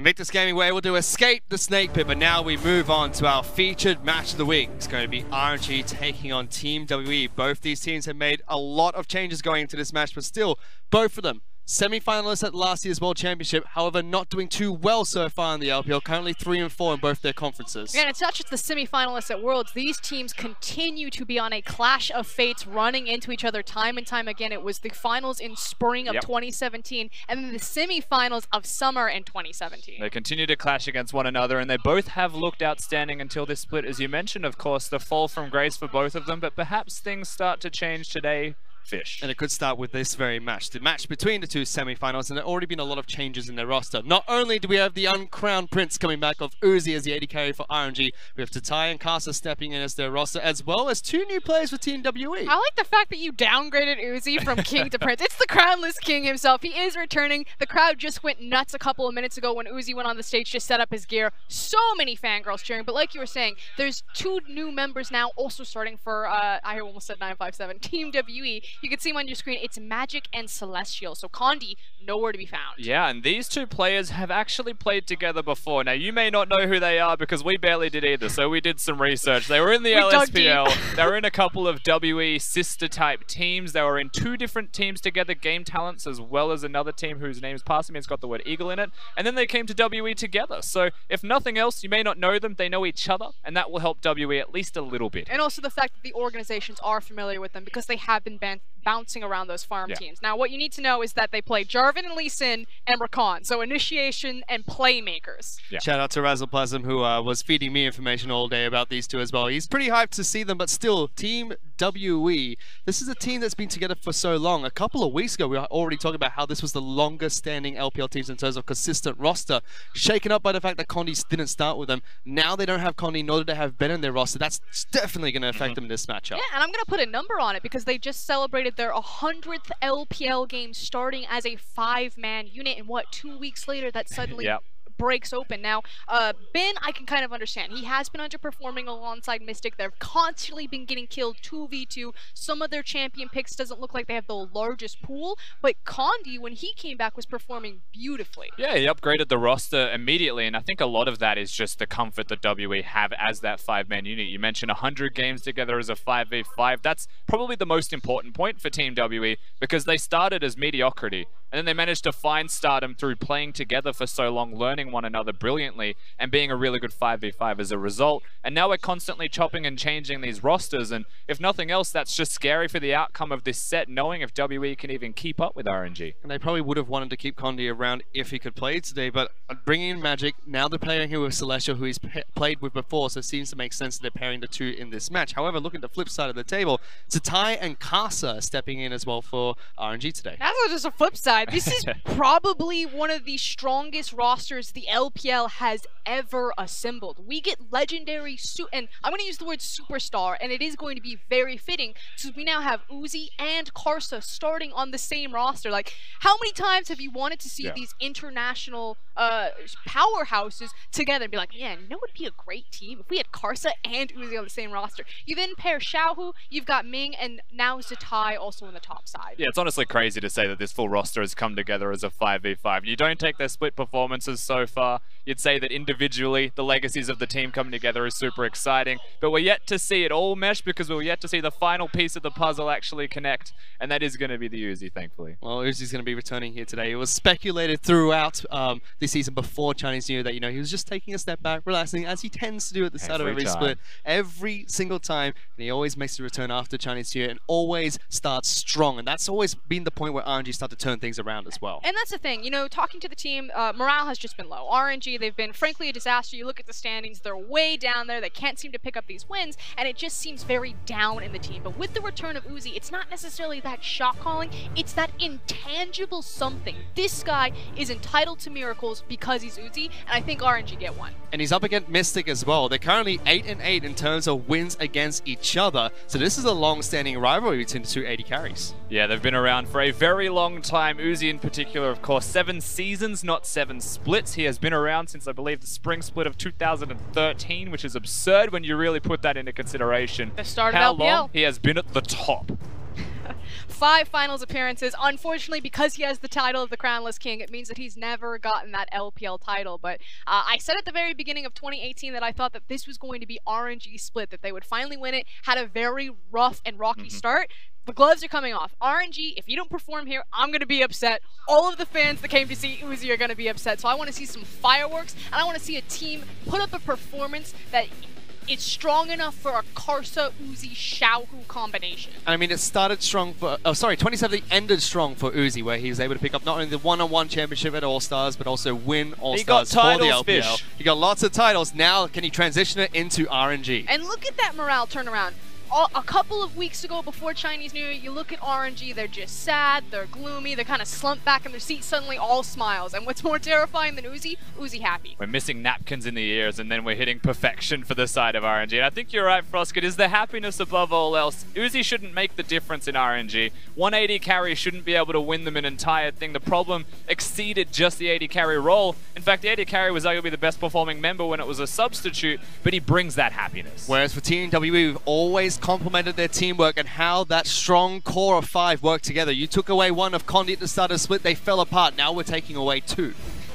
Invictus Gaming were able to escape the snake pit, but now we move on to our featured match of the week. It's going to be RNG taking on Team WE. Both these teams have made a lot of changes going into this match, but still, both of them semi-finalists at last year's World Championship, however, not doing too well so far in the LPL, currently 3-4 in both their conferences. Yeah, and it's not just the semi-finalists at Worlds. These teams continue to be on a clash of fates, running into each other time and time again. It was the finals in spring of 2017, and then the semi-finals of summer in 2017. They continue to clash against one another, and they both have looked outstanding until this split. As you mentioned, of course, the fall from grace for both of them, but perhaps things start to change today. Fish. And it could start with this very match. The match between the two semi-finals, and there have already been a lot of changes in their roster. Not only do we have the uncrowned prince coming back of Uzi as the AD carry for RNG, we have Taliyah and Karsa stepping in as their roster, as well as 2 new players for Team WE. I like the fact that you downgraded Uzi from king to prince. It's the crownless king himself. He is returning. The crowd just went nuts a couple of minutes ago when Uzi went on the stage to set up his gear. So many fangirls cheering, but like you were saying, there's 2 new members now also starting for, I almost said 957, Team WE. You can see them on your screen. It's Magic and Celestial. So Condi, nowhere to be found. Yeah, and these 2 players have actually played together before. Now, you may not know who they are because we barely did either, so we did some research. They were in the LSPL. They were in a couple of WE sister-type teams. They were in 2 different teams together, Game Talents, as well as another team whose name is passing me. It's got the word Eagle in it. And then they came to WE together. So, if nothing else, you may not know them. They know each other, and that will help WE at least a little bit. And also the fact that the organizations are familiar with them because they have been bouncing around those farm teams. Now, what you need to know is that they play Jarvan and Lee Sin and Rakan, so initiation and playmakers. Yeah. Shout out to Razzleplasm, who was feeding me information all day about these 2 as well. He's pretty hyped to see them, but still, Team WE, this is a team that's been together for so long. A couple of weeks ago, we were already talking about how this was the longest standing LPL teams in terms of consistent roster, shaken up by the fact that Condi didn't start with them. Now they don't have Condi, nor do they have Ben in their roster. That's definitely going to affect them in this matchup. Yeah, and I'm going to put a number on it because they just celebrated their 100th LPL game starting as a 5-man unit, and what, 2 weeks later that suddenly breaks open. Now, Ben, I can kind of understand. He has been underperforming alongside Mystic. They've constantly been getting killed 2v2. Some of their champion picks doesn't look like they have the largest pool, but Condi, when he came back, was performing beautifully. Yeah, he upgraded the roster immediately, and I think a lot of that is just the comfort that WE have as that 5-man unit. You mentioned 100 games together as a 5v5. That's probably the most important point for Team WE because they started as mediocrity, and then they managed to find stardom through playing together for so long, learning one another brilliantly, and being a really good 5v5 as a result. And now we're constantly chopping and changing these rosters, and if nothing else, that's just scary for the outcome of this set, knowing if WE can even keep up with RNG. And they probably would have wanted to keep Condi around if he could play today, but bringing in Magic, now they're pairing him with Celestial, who he's played with before, so it seems to make sense that they're pairing the 2 in this match. However, look at the flip side of the table, Taliyah and Karsa stepping in as well for RNG today. That's not just a flip side. This is probably one of the strongest rosters the LPL has ever assembled. We get legendary, and I'm going to use the word superstar, and it is going to be very fitting, because we now have Uzi and Karsa starting on the same roster. Like, how many times have you wanted to see these international powerhouses together and be like, man, you know what would be a great team if we had Karsa and Uzi on the same roster? You then pair Xiaohu, you've got Ming, and now Zatai also on the top side. Yeah, it's honestly crazy to say that this full roster has come together as a 5v5. You don't take their split performances so far, you'd say that individually the legacies of the team coming together is super exciting, but we're yet to see it all mesh because we're yet to see the final piece of the puzzle actually connect, and that is going to be the Uzi, thankfully. Well, Uzi's going to be returning here today. It was speculated throughout the season before Chinese New Year that, you know, he was just taking a step back, relaxing, as he tends to do at the start of every split, every single time, and he always makes the return after Chinese New Year and always starts strong, and that's always been the point where RNG start to turn things around as well. And that's the thing, you know, talking to the team, morale has just been low. RNG, they've been frankly a disaster. You look at the standings, they're way down there, they can't seem to pick up these wins, and it just seems very down in the team. But with the return of Uzi, it's not necessarily that shot calling, it's that intangible something. This guy is entitled to miracles because he's Uzi, and I think RNG get one. And he's up against Mystic as well. They're currently 8-8 in terms of wins against each other, so this is a long-standing rivalry between the 2 AD carries. Yeah, they've been around for a very long time. Uzi in particular, of course, 7 seasons, not 7 splits. He has been around since, I believe, the spring split of 2013, which is absurd when you really put that into consideration. The start of How LPL. long he has been at the top. 5 finals appearances. Unfortunately, because he has the title of the Crownless King, it means that he's never gotten that LPL title. But I said at the very beginning of 2018 that I thought that this was going to be RNG split, that they would finally win it. Had a very rough and rocky start. The gloves are coming off. RNG, if you don't perform here, I'm going to be upset. All of the fans that came to see Uzi are going to be upset. So I want to see some fireworks, and I want to see a team put up a performance that it's strong enough for a Karsa, Uzi, Xiaohu combination. I mean, it started strong for... Oh, sorry, 2017 ended strong for Uzi, where he was able to pick up not only the one-on-one championship at All-Stars, but also win All-Stars for the LPL. Fish. He got lots of titles. Now, can he transition it into RNG? And look at that morale turnaround. A couple of weeks ago, before Chinese New Year, you look at RNG, they're just sad, they're gloomy, they're kind of slumped back in their seat, suddenly all smiles. And what's more terrifying than Uzi? Uzi happy. We're missing napkins in the ears, and then we're hitting perfection for the side of RNG. And I think you're right, Frosk. It is the happiness above all else. Uzi shouldn't make the difference in RNG. 180 carry shouldn't be able to win them an entire thing. The problem exceeded just the 80 carry role. In fact, the 80 carry was arguably the best performing member when it was a substitute, but he brings that happiness. Whereas for Team WE, we've always complemented their teamwork and how that strong core of 5 worked together. You took away one of Condi at the start of the split, they fell apart. Now we're taking away 2.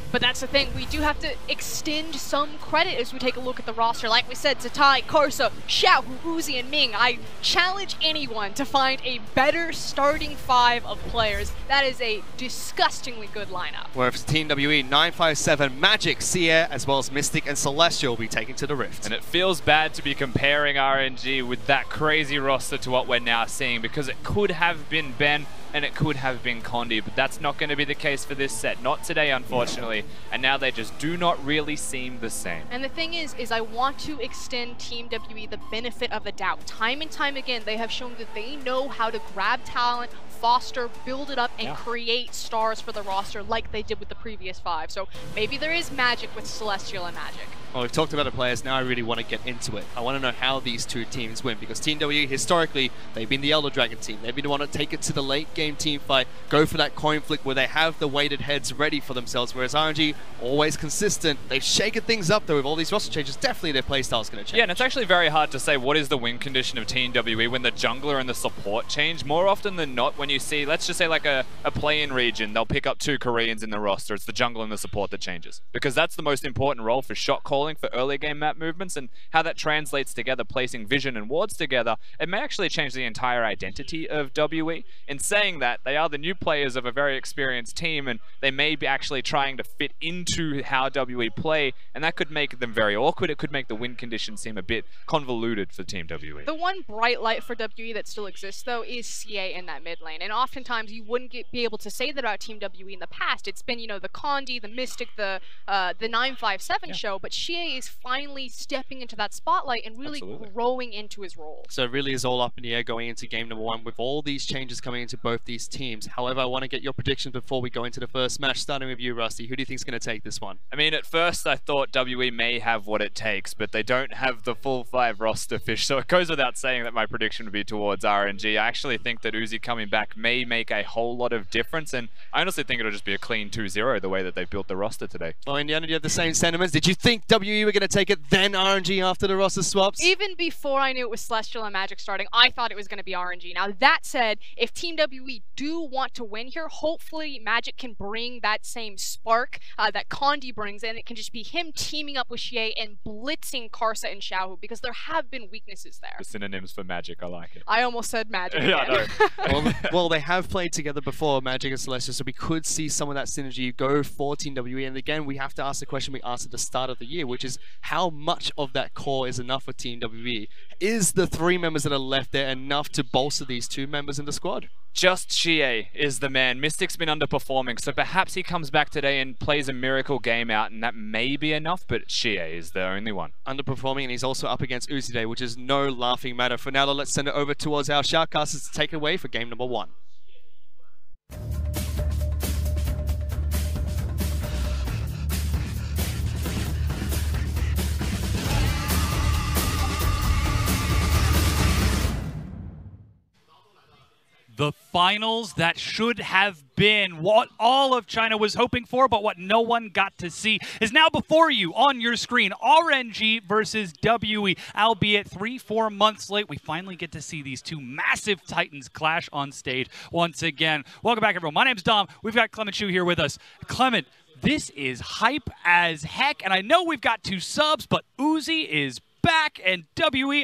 But that's the thing, we do have to extend some credit as we take a look at the roster. Like we said, Zatai, Karsa, Xiaohu, Uzi, and Ming. I challenge anyone to find a better starting 5 of players. That is a disgustingly good lineup. Whereas Team WE, 957, Magic, xiye, as well as Mystic and Celestial will be taken to the Rift. And it feels bad to be comparing RNG with that crazy roster to what we're now seeing, because it could have been Ben and it could have been Condi, but that's not going to be the case for this set. Not today, unfortunately. And now they just do not really seem the same. And the thing is I want to extend Team WE the benefit of the doubt. Time and time again, they have shown that they know how to grab talent, foster, build it up, and create stars for the roster like they did with the previous 5. So maybe there is magic with Celestial and Magic. Well, we've talked about the players, now I really want to get into it. I want to know how these 2 teams win, because Team WE, historically, they've been the Elder Dragon team. They've been the one to take it to the late game team fight, go for that coin flick where they have the weighted heads ready for themselves, whereas RNG, always consistent. They've shaken things up, though, with all these roster changes. Definitely their playstyle's going to change. Yeah, and it's actually very hard to say what is the win condition of Team WE when the jungler and the support change. More often than not, when you see, let's just say like a play-in region, they'll pick up 2 Koreans in the roster. It's the jungle and the support that changes, because that's the most important role for shot calling, for early game map movements, and how that translates together, placing vision and wards together. It may actually change the entire identity of WE. In saying that, they are the new players of a very experienced team, and they may be actually trying to fit into how WE play, and that could make them very awkward. It could make the win condition seem a bit convoluted for Team WE. The one bright light for WE that still exists, though, is xiye in that mid lane. And oftentimes you wouldn't be able to say that about Team WE in the past. It's been, you know, the Condi, the Mystic, the 957 show, but xiye is finally stepping into that spotlight and really growing into his role. So it really is all up in the air going into game number 1 with all these changes coming into both these teams. However, I want to get your predictions before we go into the first match, starting with you, Rusty. Who do you think is going to take this one? I mean, at first I thought WE may have what it takes, but they don't have the full 5 roster fish, so it goes without saying that my prediction would be towards RNG. I actually think that Uzi coming back may make a whole lot of difference, and I honestly think it'll just be a clean 2-0 the way that they've built the roster today. Well, Indiana, do you have the same sentiments? Did you think WE were going to take it, then RNG after the roster swaps? Even before I knew it was Celestial and Magic starting, I thought it was going to be RNG. Now, that said, if Team WE do want to win here, hopefully Magic can bring that same spark that Condi brings, and it can just be him teaming up with xiye and blitzing Karsa and Xiaohu, because there have been weaknesses there. The synonyms for Magic, I like it. I almost said Magic. Yeah, I know. well, they have played together before, Magic and Celestial, so we could see some of that synergy go for Team WE. And again, we have to ask the question we asked at the start of the year, which is how much of that core is enough for Team WE? Is the 3 members that are left there enough to bolster these 2 members in the squad? Just xiye is the man. Mystic's been underperforming, so perhaps he comes back today and plays a miracle game out, and that may be enough, but xiye is the only one. Underperforming, and he's also up against Uzi today, which is no laughing matter. For now, let's send it over towards our shoutcasters to take it away for game number 1. The finals that should have been what all of China was hoping for, but what no one got to see, is now before you on your screen. RNG versus WE. Albeit 3-4 months late, we finally get to see these two massive titans clash on stage once again. Welcome back, everyone. My name's Tahm. We've got Clement Shu here with us. Clement, this is hype as heck, and I know we've got 2 subs, but Uzi is back, and WE,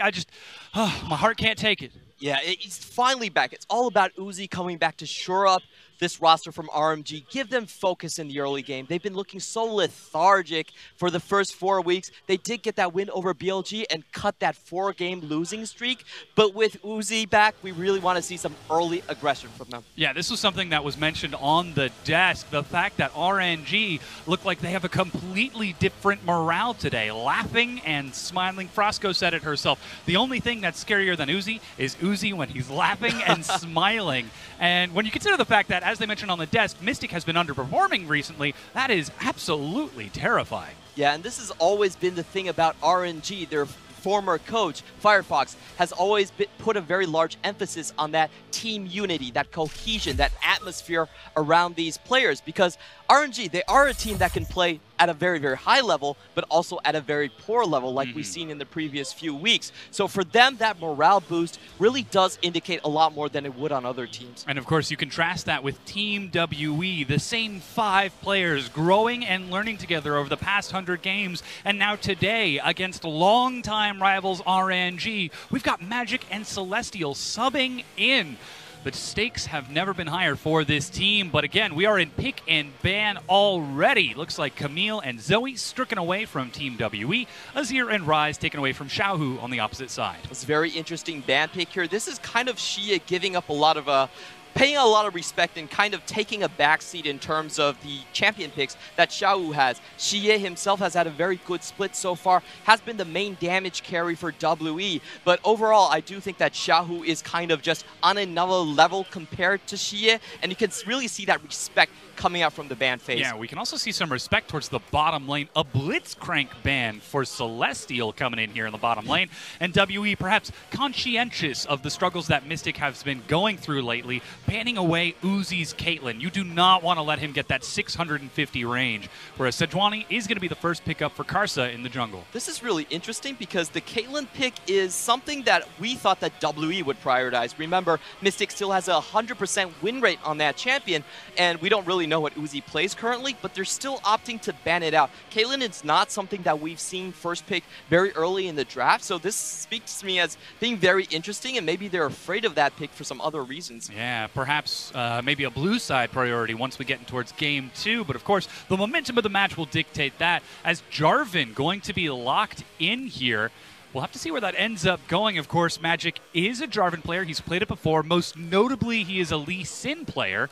my heart can't take it. Yeah, he's finally back. It's all about Uzi coming back to shore up this roster from RMG, give them focus in the early game. They've been looking so lethargic for the first 4 weeks. They did get that win over BLG and cut that 4-game losing streak. But with Uzi back, we really want to see some early aggression from them. Yeah, this was something that was mentioned on the desk. The fact that RNG looked like they have a completely different morale today. Laughing and smiling. Frosco said it herself. The only thing that's scarier than Uzi is Uzi when he's laughing and smiling. And when you consider the fact that, as they mentioned on the desk, Mystic has been underperforming recently, that is absolutely terrifying. Yeah, and this has always been the thing about RNG. Their former coach, Firefox, has always put a very large emphasis on that team unity, that cohesion, that atmosphere around these players. Because RNG, they are a team that can play at a very, very high level, but also at a very poor level, like we've seen in the previous few weeks. So for them, that morale boost really does indicate a lot more than it would on other teams. And of course, you contrast that with Team WE, the same 5 players growing and learning together over the past 100 games. And now today, against longtime rivals RNG, we've got Magic and Celestial subbing in. The stakes have never been higher for this team, but again, we are in pick and ban already. Looks like Camille and Zoe stricken away from Team WE, Azir and Rise taken away from Xiaohu on the opposite side. It's a very interesting ban pick here. This is kind of Xiye giving up a lot of paying a lot of respect and kind of taking a backseat in terms of the champion picks that Xiaohu has. Xiye himself has had a very good split so far, has been the main damage carry for WE, but overall I do think that Xiaohu is kind of just on another level compared to Xiye, and you can really see that respect coming out from the ban phase. Yeah, we can also see some respect towards the bottom lane. A Blitzcrank ban for Celestial coming in here in the bottom lane, and WE perhaps conscientious of the struggles that Mystic has been going through lately, banning away Uzi's Caitlyn. You do not want to let him get that 650 range, whereas Sejuani is going to be the first pickup for Karsa in the jungle. This is really interesting because the Caitlyn pick is something that we thought that WE would prioritize. Remember, Mystic still has a 100% win rate on that champion, and we don't really know what Uzi plays currently, but they're still opting to ban it out. Caitlyn is not something that we've seen first pick very early in the draft, so this speaks to me as being very interesting, and maybe they're afraid of that pick for some other reasons. Yeah, perhaps maybe a blue side priority once we get in towards game 2, but of course the momentum of the match will dictate that, as Jarvan going to be locked in here. We'll have to see where that ends up going. Of course, Magic is a Jarvan player. He's played it before. Most notably, he is a Lee Sin player.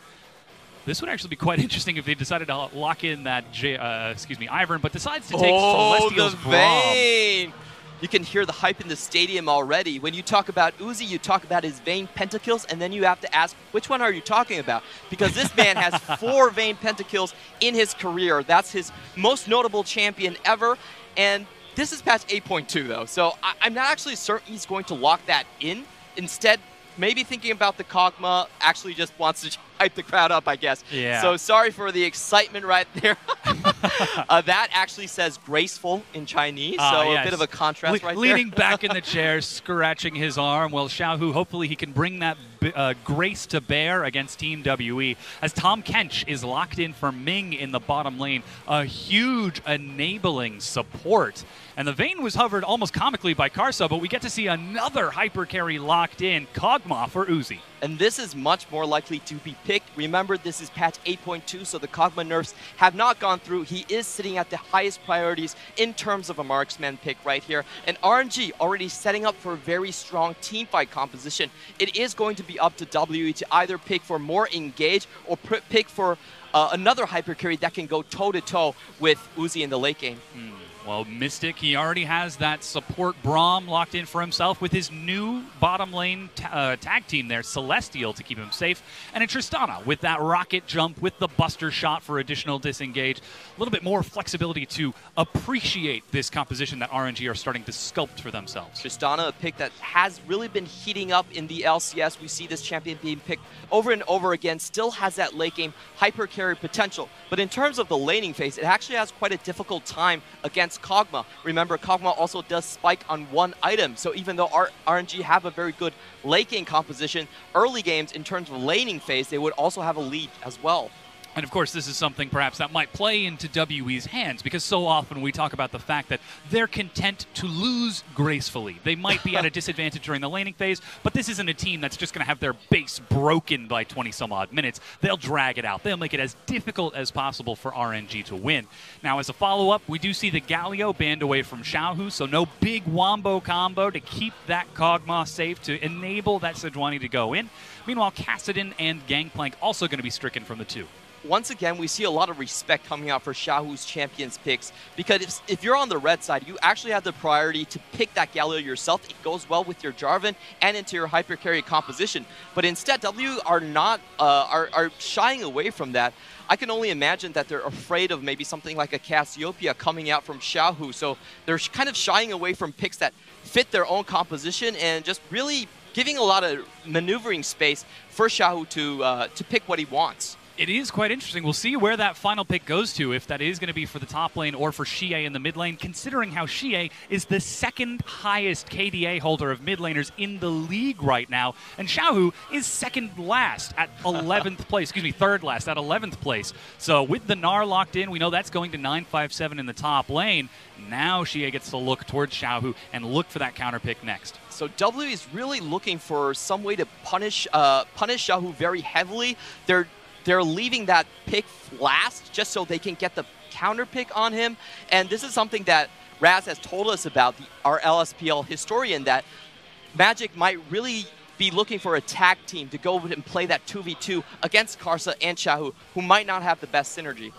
This would actually be quite interesting if they decided to lock in that, Ivern, but decides to take Celestial's the Vayne! You can hear the hype in the stadium already. When you talk about Uzi, you talk about his Vayne pentakills, and then you have to ask, which one are you talking about? Because this man has 4 Vayne pentakills in his career. That's his most notable champion ever, and this is patch 8.2 though, so I'm not actually certain he's going to lock that in. Instead, maybe thinking about the Kog'Maw, actually just wants to hype the crowd up, I guess. Yeah. So sorry for the excitement right there. That actually says graceful in Chinese, so yes. a bit of a contrast right there. Leaning back in the chair, scratching his arm. Well, Xiaohu, hopefully he can bring that grace to bear against Team WE, as Tahm Kench is locked in for Ming in the bottom lane. A huge enabling support. And the Vayne was hovered almost comically by Karsa, but we get to see another hyper carry locked in, Kog'Maw for Uzi. And this is much more likely to be picked. Remember, this is patch 8.2, so the Kog'Maw nerfs have not gone through. He is sitting at the highest priorities in terms of a marksman pick right here. And RNG already setting up for a very strong teamfight composition. It is going to be up to WE to either pick for more engage or pick for another hyper carry that can go toe-to-toe with Uzi in the late game. Well, Mystic, he already has that support Braum locked in for himself with his new bottom lane tag team there, Celestial, to keep him safe. And a Tristana with that rocket jump, with the buster shot for additional disengage. A little bit more flexibility to appreciate this composition that RNG are starting to sculpt for themselves. Tristana, a pick that has really been heating up in the LCS. We see this champion being picked over and over again, still has that late game hyper carry potential. But in terms of the laning phase, it actually has quite a difficult time against Kog'Maw. Remember, Kog'Maw also does spike on one item, so even though RNG have a very good late game composition, early games in terms of laning phase, they would also have a lead as well. And of course, this is something perhaps that might play into WE's hands, because so often we talk about the fact that they're content to lose gracefully. They might be at a disadvantage during the laning phase, but this isn't a team that's just going to have their base broken by 20-some-odd minutes. They'll drag it out. They'll make it as difficult as possible for RNG to win. Now, as a follow-up, we do see the Galio banned away from Xiaohu, so no big wombo combo to keep that Kog'Maw safe, to enable that Sejuani to go in. Meanwhile, Kassadin and Gangplank also going to be stricken from the two. Once again, we see a lot of respect coming out for Xiaohu's champions picks, because if you're on the red side, you actually have the priority to pick that Galio yourself. It goes well with your Jarvan and into your hyper carry composition. But instead, W are not are shying away from that. I can only imagine that they're afraid of maybe something like a Cassiopeia coming out from Xiaohu. So they're kind of shying away from picks that fit their own composition and just really giving a lot of maneuvering space for Xiaohu to pick what he wants. It is quite interesting. We'll see where that final pick goes to, if that is going to be for the top lane or for xiye in the mid lane, considering how xiye is the second highest KDA holder of mid laners in the league right now, and Xiaohu is second last at 11th place, excuse me, third last at 11th place. So with the Gnar locked in, we know that's going to 957 in the top lane. Now xiye gets to look towards Xiaohu and look for that counter pick next. So W is really looking for some way to punish Xiaohu very heavily. They're leaving that pick last just so they can get the counter pick on him. And this is something that Raz has told us about, our LSPL historian, that Magic might really be looking for a tag team to go and play that 2v2 against Karsa and Xiaohu, who might not have the best synergy.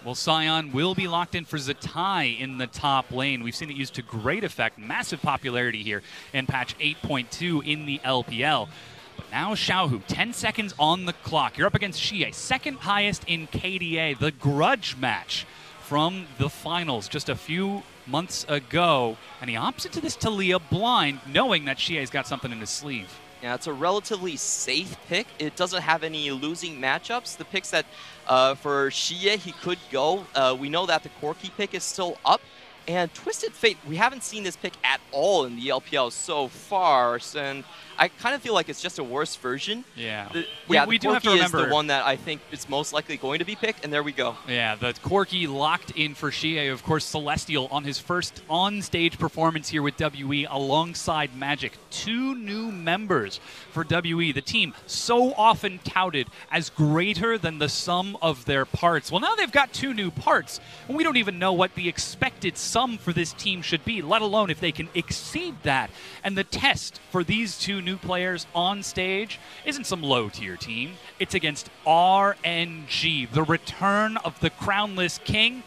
Well, Sion will be locked in for Zatai in the top lane. We've seen it used to great effect, massive popularity here in patch 8.2 in the LPL. But now Xiaohu, 10 seconds on the clock. You're up against xiye, second highest in KDA, the grudge match from the finals just a few months ago. And he opts into this Taliyah blind, knowing that xiye's got something in his sleeve. Yeah, it's a relatively safe pick. It doesn't have any losing matchups. The picks that for xiye he could go, we know that the Corki pick is still up. And Twisted Fate, we haven't seen this pick at all in the LPL so far, and I kind of feel like it's just a worse version. Yeah. We do have to remember, is the one that I think is most likely going to be picked, and there we go. Yeah, the Corki locked in for xiye. Of course, Celestial on his first on-stage performance here with WE alongside Magic. 2 new members for WE, the team so often touted as greater than the sum of their parts. Well, now they've got 2 new parts, and we don't even know what the expected sum for this team should be, let alone if they can exceed that. And the test for these 2 new players on stage isn't some low-tier team. It's against RNG, the return of the crownless king,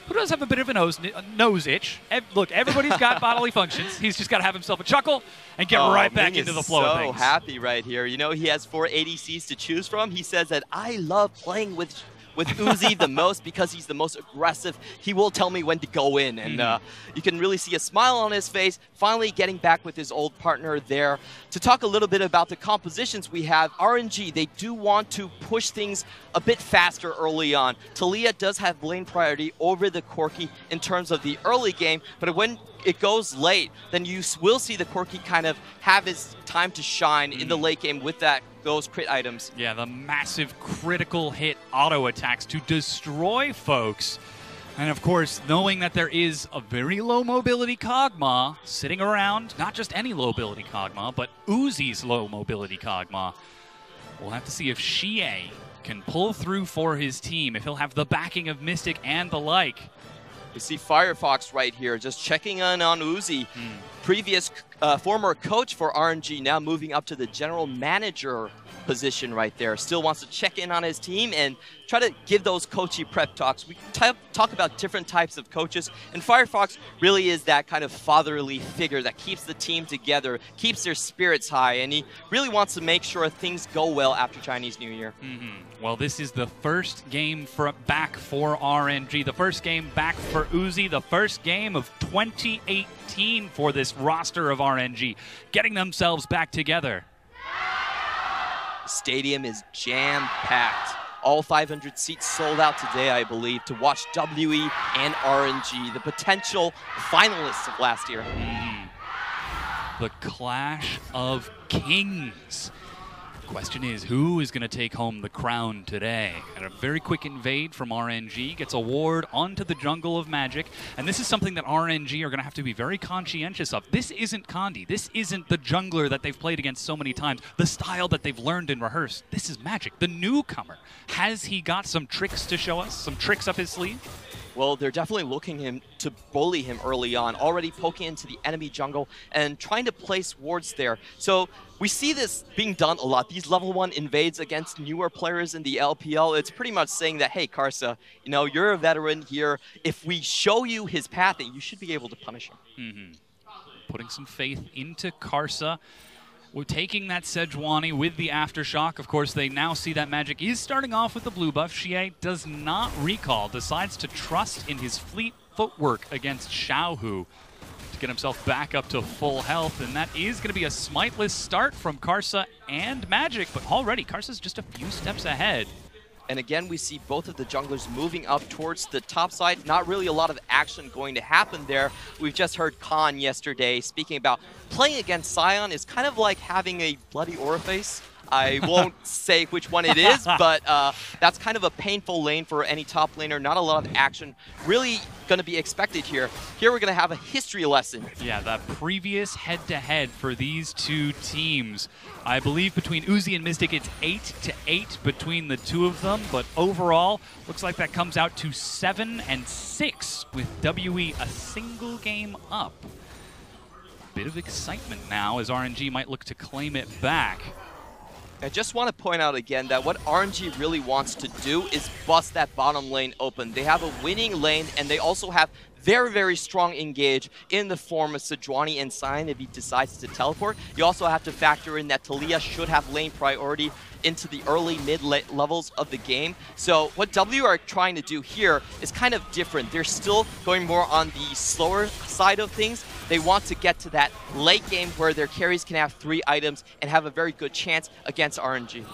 who does have a bit of a nose itch. Look, everybody's got bodily functions. He's just got to have himself a chuckle and get right back into the flow of things. So happy right here. You know, he has 4 ADCs to choose from. He says that I love playing with Uzi the most because he's the most aggressive. He will tell me when to go in, and you can really see a smile on his face, finally getting back with his old partner there. To talk a little bit about the compositions we have, RNG, they do want to push things a bit faster early on. Taliyah does have lane priority over the Corki in terms of the early game, but when it goes late, then you will see the Corki kind of have his time to shine in the late game with those crit items. Yeah, the massive critical hit auto attacks to destroy folks. And of course, knowing that there is a very low mobility Kog'Maw sitting around, not just any low mobility Kog'Maw, but Uzi's low mobility Kog'Maw. We'll have to see if xiye can pull through for his team, if he'll have the backing of Mystic and the like. We see Firefox right here, just checking in on Uzi. Previous former coach for RNG, now moving up to the general manager position right there. Still wants to check in on his team and try to give those coachy prep talks. We talk about different types of coaches, and Firefox really is that kind of fatherly figure that keeps the team together, keeps their spirits high, and he really wants to make sure things go well after Chinese New Year. Well, this is the first game back for RNG, the first game back for Uzi, the first game of 2018 for this roster of RNG, getting themselves back together. Stadium is jam-packed. All 500 seats sold out today, I believe, to watch WE and RNG, the potential finalists of last year. The Clash of Kings. Question is, who is going to take home the crown today? And a very quick invade from RNG gets a ward onto the jungle of Magic, and this is something that RNG are going to have to be very conscientious of. This isn't Condi. This isn't the jungler that they've played against so many times, the style that they've learned and rehearsed. This is Magic, the newcomer. Has he got some tricks to show us, some tricks up his sleeve? Well, they're definitely looking to bully him early on, already poking into the enemy jungle and trying to place wards there. So we see this being done a lot. These level 1 invades against newer players in the LPL, it's pretty much saying that, hey, Karsa, you know, you're a veteran here. If we show you his path, you should be able to punish him. Putting some faith into Karsa. We're taking that Sejuani with the Aftershock. Of course, they now see that Magic is starting off with the blue buff. Xiye does not recall, decides to trust in his fleet footwork against Xiaohu to get himself back up to full health. And that is going to be a smiteless start from Karsa and Magic. But already, Karsa's just a few steps ahead. And again, we see both of the junglers moving up towards the top side. Not really a lot of action going to happen there. We've just heard Khan yesterday speaking about playing against Sion is kind of like having a bloody orifice. I won't say which one it is, but that's kind of a painful lane for any top laner. Not a lot of action really going to be expected here. Here we're going to have a history lesson. Yeah, that previous head-to-head for these two teams. I believe between Uzi and Mystic, it's 8-8 between the two of them, but overall, looks like that comes out to 7-6 with WE a single game up. Bit of excitement now as RNG might look to claim it back. I just want to point out again that what RNG really wants to do is bust that bottom lane open. They have a winning lane, and they also have very, very strong engage in the form of Sejuani and Sion if he decides to teleport. You also have to factor in that Taliyah should have lane priority into the early mid levels of the game. So what W are trying to do here is kind of different. They're still going more on the slower side of things. They want to get to that late game where their carries can have 3 items and have a very good chance against RNG.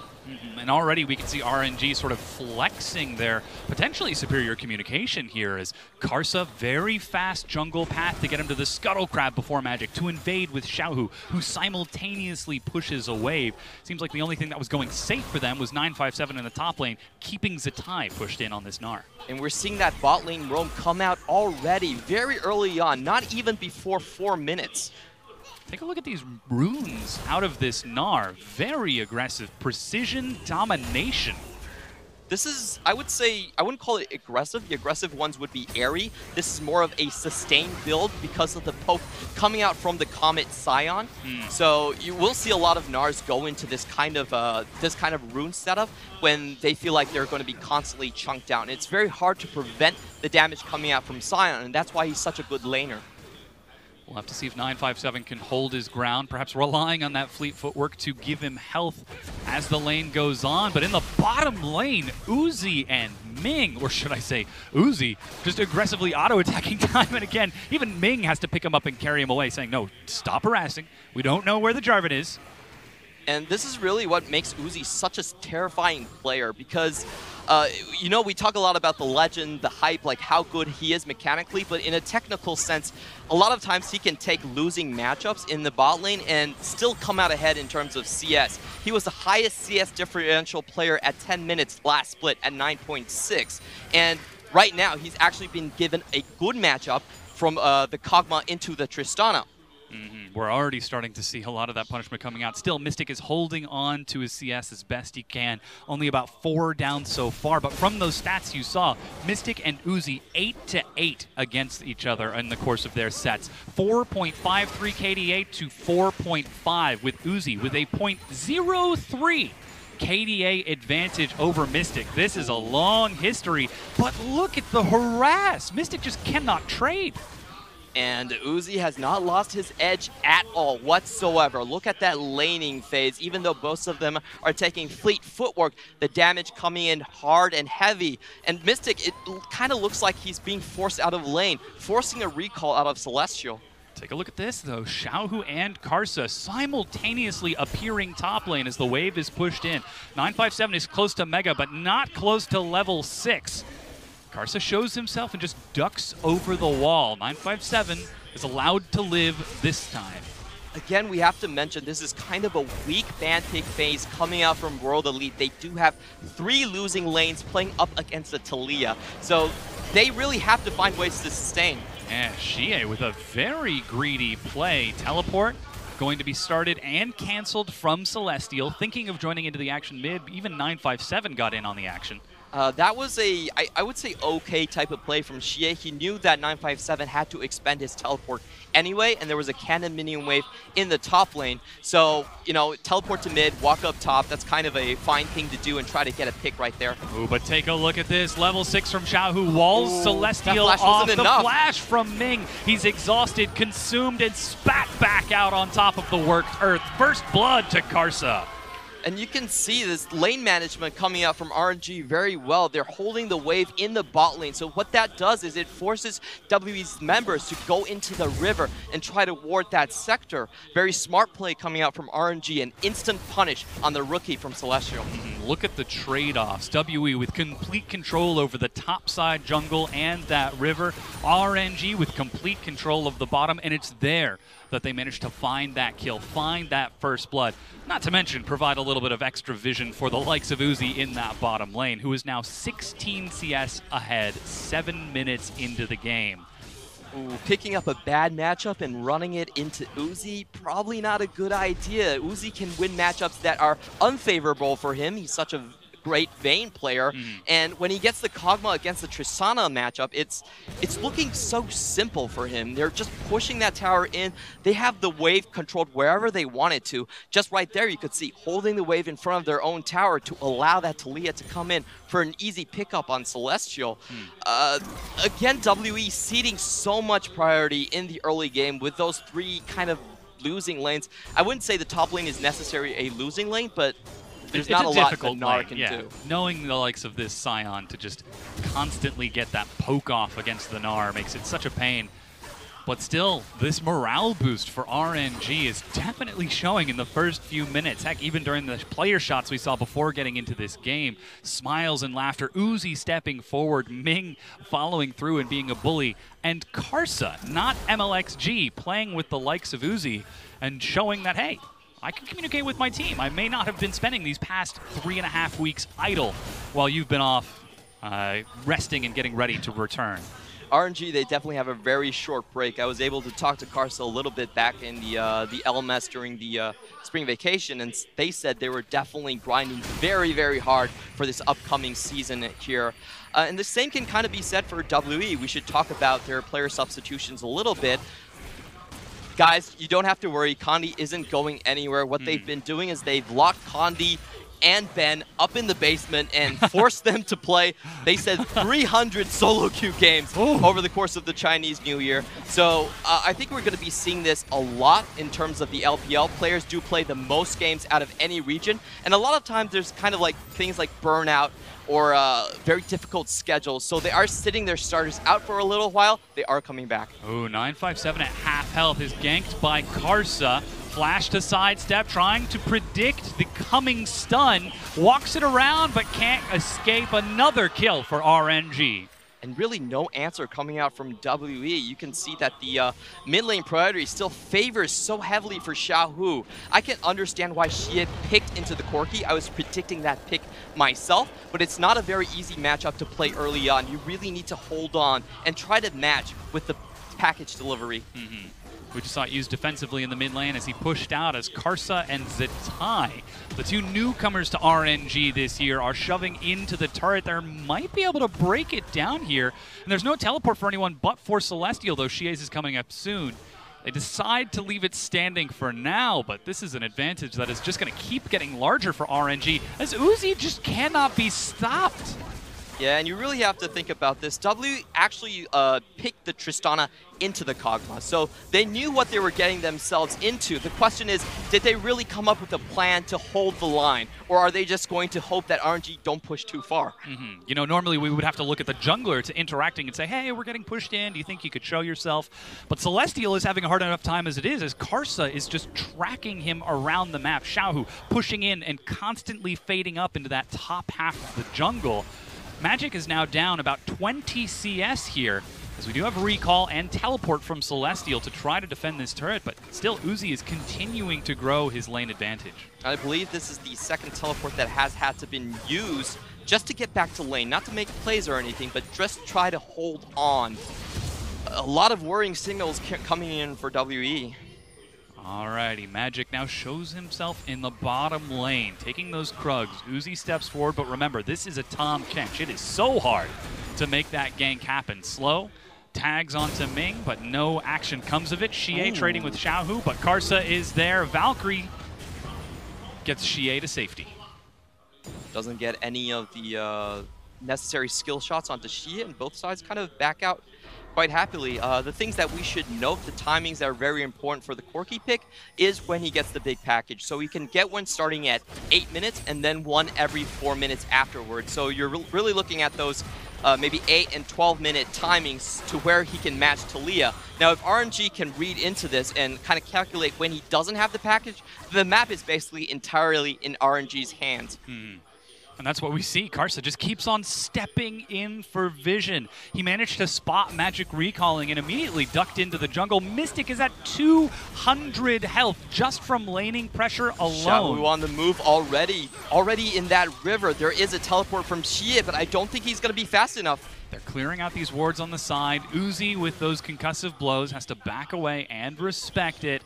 And already we can see RNG sort of flexing their potentially superior communication here as Karsa, very fast jungle path to get him to the Scuttle Crab before Magic, to invade with Xiaohu, who simultaneously pushes a wave. Seems like the only thing that was going safe for them was 957 in the top lane, keeping Zatai pushed in on this Gnar. And we're seeing that bot lane roam come out already, very early on, not even before 4 minutes. Take a look at these runes out of this Gnar. Very aggressive. Precision domination. This is, I would say, I wouldn't call it aggressive. The aggressive ones would be airy. This is more of a sustained build because of the poke coming out from the Comet Sion. So you will see a lot of Gnars go into this kind of rune setup when they feel like they're going to be constantly chunked down. It's very hard to prevent the damage coming out from Sion, and that's why he's such a good laner. We'll have to see if 957 can hold his ground, perhaps relying on that fleet footwork to give him health as the lane goes on. But in the bottom lane, Uzi and Ming, or should I say Uzi, just aggressively auto-attacking time and again. Even Ming has to pick him up and carry him away, saying, no, stop harassing. We don't know where the Jarvan is. And this is really what makes Uzi such a terrifying player because, you know, we talk a lot about the legend, the hype, like how good he is mechanically, but in a technical sense, a lot of times he can take losing matchups in the bot lane and still come out ahead in terms of CS. He was the highest CS differential player at 10 minutes last split at 9.6. And right now, he's actually been given a good matchup from the Kog'Maw into the Tristana. We're already starting to see a lot of that punishment coming out. Still, Mystic is holding on to his CS as best he can. Only about 4 down so far, but from those stats you saw, Mystic and Uzi 8-8 against each other in the course of their sets. 4.53 KDA to 4.5 with Uzi with a .03 KDA advantage over Mystic. This is a long history, but look at the harass. Mystic just cannot trade. And Uzi has not lost his edge at all whatsoever. Look at that laning phase. Even though both of them are taking fleet footwork, the damage coming in hard and heavy. And Mystic, it kind of looks like he's being forced out of lane, forcing a recall out of Celestial. Take a look at this, though. Xiaohu and Karsa simultaneously appearing top lane as the wave is pushed in. 957 is close to Mega, but not close to level 6. Karsa shows himself and just ducks over the wall. 957 is allowed to live this time. Again, we have to mention this is kind of a weak ban pick phase coming out from World Elite. They do have 3 losing lanes playing up against the Taliyah. So they really have to find ways to sustain. And xiye with a very greedy play. Teleport going to be started and canceled from Celestial. Thinking of joining into the action mid. Even 957 got in on the action. That was a, I would say, okay type of play from xiye. He knew that 957 had to expend his teleport anyway, and there was a cannon minion wave in the top lane. So, you know, teleport to mid, walk up top, that's kind of a fine thing to do and try to get a pick right there. Ooh, but take a look at this. Level 6 from Xiaohu walls Celestial that flash off. The enough. flash from Ming. He's exhausted, consumed, and spat back out on top of the worked earth. First blood to Karsa. And you can see this lane management coming out from RNG very well. They're holding the wave in the bot lane. So what that does is it forces WE's members to go into the river and try to ward that sector. Very smart play coming out from RNG, an instant punish on the rookie from Celestial. Look at the trade-offs. WE with complete control over the top side jungle and that river. RNG with complete control of the bottom, and it's there that they managed to find that kill, find that first blood. Not to mention provide a little bit of extra vision for the likes of Uzi in that bottom lane, who is now 16 CS ahead, 7 minutes into the game. Ooh, picking up a bad matchup and running it into Uzi, probably not a good idea. Uzi can win matchups that are unfavorable for him. He's such a great Vayne player, and when he gets the Kog'Maw against the Tristana matchup, it's looking so simple for him. They're just pushing that tower in. They have the wave controlled wherever they want it to. Just right there, you could see holding the wave in front of their own tower to allow that Taliyah to come in for an easy pickup on Celestial. Again, WE ceding so much priority in the early game with those 3 kind of losing lanes. I wouldn't say the top lane is necessarily a losing lane, but there's not a lot that Gnar can do. Knowing the likes of this Sion to just constantly get that poke off against the Gnar makes it such a pain. But still, this morale boost for RNG is definitely showing in the first few minutes. Heck, even during the player shots we saw before getting into this game. Smiles and laughter, Uzi stepping forward, Ming following through and being a bully, and Karsa, not MLXG, playing with the likes of Uzi and showing that, hey, I can communicate with my team. I may not have been spending these past 3.5 weeks idle while you've been off resting and getting ready to return. RNG, they definitely have a very short break. I was able to talk to Karsa a little bit back in the LMS during the spring vacation, and they said they were definitely grinding very, very hard for this upcoming season here. And the same can kind of be said for WE. We should talk about their player substitutions a little bit. Guys, you don't have to worry. Condi isn't going anywhere. What they've been doing is they've locked Condi and Ben up in the basement and forced them to play, they said, 300 solo queue games over the course of the Chinese New Year. So I think we're going to be seeing this a lot in terms of the LPL. Players do play the most games out of any region. And a lot of times there's kind of like things like burnout or very difficult schedules. So they are sitting their starters out for a little while. They are coming back. Oh, 957 at half health is ganked by Karsa. Flash to sidestep, trying to predict the coming stun. Walks it around, but can't escape. Another kill for RNG. And really no answer coming out from WE. You can see that the mid lane priority still favors so heavily for Xiaohu. I can understand why xiye picked into the Corki. I was predicting that pick myself, but it's not a very easy matchup to play early on. You really need to hold on and try to match with the package delivery. We just saw it used defensively in the mid lane as he pushed out as Karsa and Zetai, the 2 newcomers to RNG this year, are shoving into the turret. They might be able to break it down here. And there's no teleport for anyone but for Celestial, though Shie's is coming up soon. They decide to leave it standing for now, but this is an advantage that is just going to keep getting larger for RNG, as Uzi just cannot be stopped. Yeah, and you really have to think about this. W actually picked the Tristana into the Kog'Maw, so they knew what they were getting themselves into. The question is, did they really come up with a plan to hold the line, or are they just going to hope that RNG don't push too far? You know, normally we would have to look at the jungler to interacting and say, hey, we're getting pushed in, do you think you could show yourself? But Celestial is having a hard enough time as it is, as Karsa is just tracking him around the map. Xiaohu pushing in and constantly fading up into that top half of the jungle. Magic is now down about 20 CS here, as we do have recall and teleport from Celestial to try to defend this turret, but still Uzi is continuing to grow his lane advantage. I believe this is the second teleport that has had to been used just to get back to lane, not to make plays or anything, but just try to hold on. A lot of worrying signals coming in for WE. Alrighty, Magic now shows himself in the bottom lane, taking those Krugs. Uzi steps forward, but remember, this is a Tahm Kench. It is so hard to make that gank happen. Slow, tags onto Ming, but no action comes of it. Xiye trading with Xiaohu, but Karsa is there. Valkyrie gets Xiye to safety. Doesn't get any of the necessary skill shots onto Xiye, and both sides kind of back out quite happily. The things that we should note, the timings that are very important for the Corki pick, is when he gets the big package. So he can get one starting at 8 minutes and then one every 4 minutes afterwards. So you're really looking at those maybe 8 and 12-minute timings to where he can match Taliyah. Now, if RNG can read into this and kind of calculate when he doesn't have the package, the map is basically entirely in RNG's hands. And that's what we see. Karsa just keeps on stepping in for vision. He managed to spot Magic recalling and immediately ducked into the jungle. Mystic is at 200 health just from laning pressure alone. Xiaohu on the move already. Already in that river. There is a teleport from Xiye, but I don't think he's going to be fast enough. They're clearing out these wards on the side. Uzi, with those concussive blows, has to back away and respect it.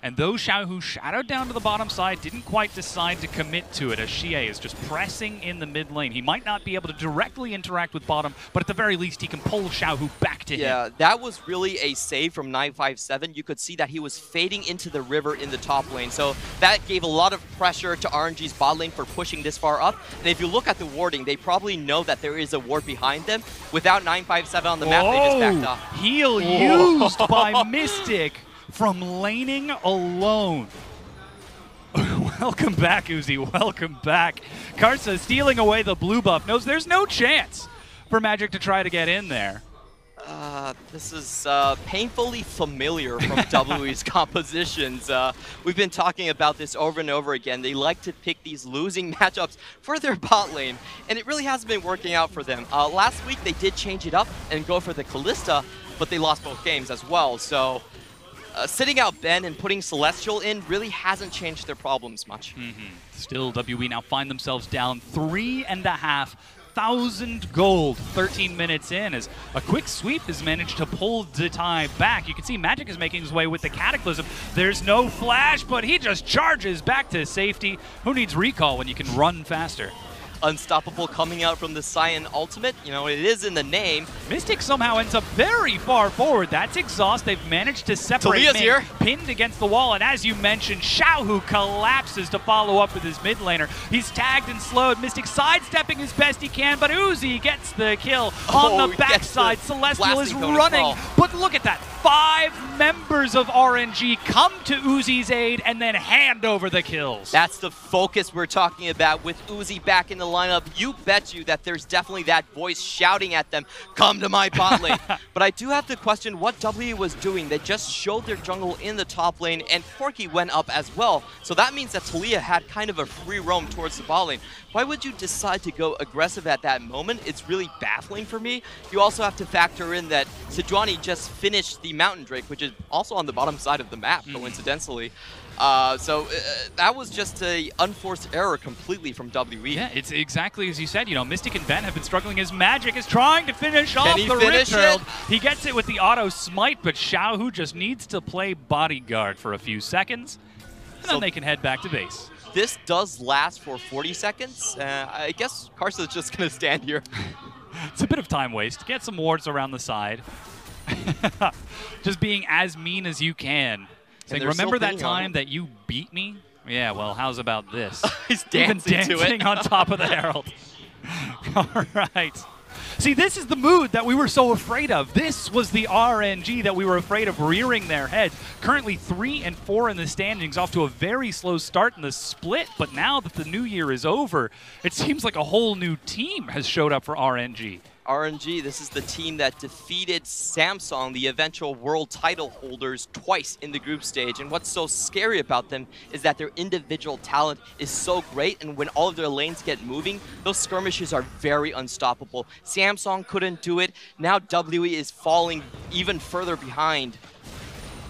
And though Xiaohu shadowed down to the bottom side, didn't quite decide to commit to it, as Xiye is just pressing in the mid lane. He might not be able to directly interact with bottom, but at the very least he can pull Xiaohu back to him. Yeah, that was really a save from 957. You could see that he was fading into the river in the top lane, so that gave a lot of pressure to RNG's bot lane for pushing this far up. And if you look at the warding, they probably know that there is a ward behind them. Without 957 on the map, they just backed off. Heal used by Mystic from laning alone. Welcome back, Uzi. Welcome back. Karsa stealing away the blue buff. Knows there's no chance for Magic to try to get in there. This is painfully familiar from WE's compositions. We've been talking about this over and over again. They like to pick these losing matchups for their bot lane, and it really hasn't been working out for them. Last week, they did change it up and go for the Kalista, but they lost both games as well. So sitting out Ben and putting Celestial in really hasn't changed their problems much. Still, WE now find themselves down 3,500 gold 13 minutes in, as a quick sweep has managed to pull Zitai back. You can see Magic is making his way with the Cataclysm. There's no flash, but he just charges back to safety. Who needs recall when you can run faster? Unstoppable coming out from the Sion ultimate. You know, it is in the name. Mystic somehow ends up very far forward. That's exhaust. They've managed to separate. Taliyah's here. Pinned against the wall, and as you mentioned, Xiaohu collapses to follow up with his mid laner. He's tagged and slowed. Mystic sidestepping as best he can, but Uzi gets the kill on the backside. Celestial is running, but look at that. 5 members of RNG come to Uzi's aid and then hand over the kills. That's the focus we're talking about with Uzi back in the lineup. You bet you that there's definitely that voice shouting at them, come to my bot lane. But I do have to question what W was doing. They just showed their jungle in the top lane, and Corki went up as well. So that means that Taliyah had kind of a free roam towards the bot lane. Why would you decide to go aggressive at that moment? It's really baffling for me. You also have to factor in that Sejuani just finished the Mountain Drake, which is also on the bottom side of the map, coincidentally. So that was just an unforced error completely from WE. Yeah, it's exactly as you said. You know, Mystic and Ben have been struggling as Magic is trying to finish off the Rip Herald. He gets it with the auto smite, but Xiaohu just needs to play bodyguard for a few seconds, and then they can head back to base. This does last for 40 seconds. I guess Karsa is just going to stand here. It's a bit of time waste. Get some wards around the side. Just being as mean as you can. Saying, remember that time that you beat me? Yeah, well, how's about this? He's dancing to it. on top of the Herald. All right. See, this is the mood that we were so afraid of. This was the RNG that we were afraid of rearing their heads. Currently 3 and 4 in the standings, off to a very slow start in the split. But now that the new year is over, it seems like a whole new team has showed up for RNG. RNG, this is the team that defeated Samsung, the eventual world title holders, twice in the group stage. And what's so scary about them is that their individual talent is so great, and when all of their lanes get moving, those skirmishes are very unstoppable. Samsung couldn't do it. Now WE is falling even further behind.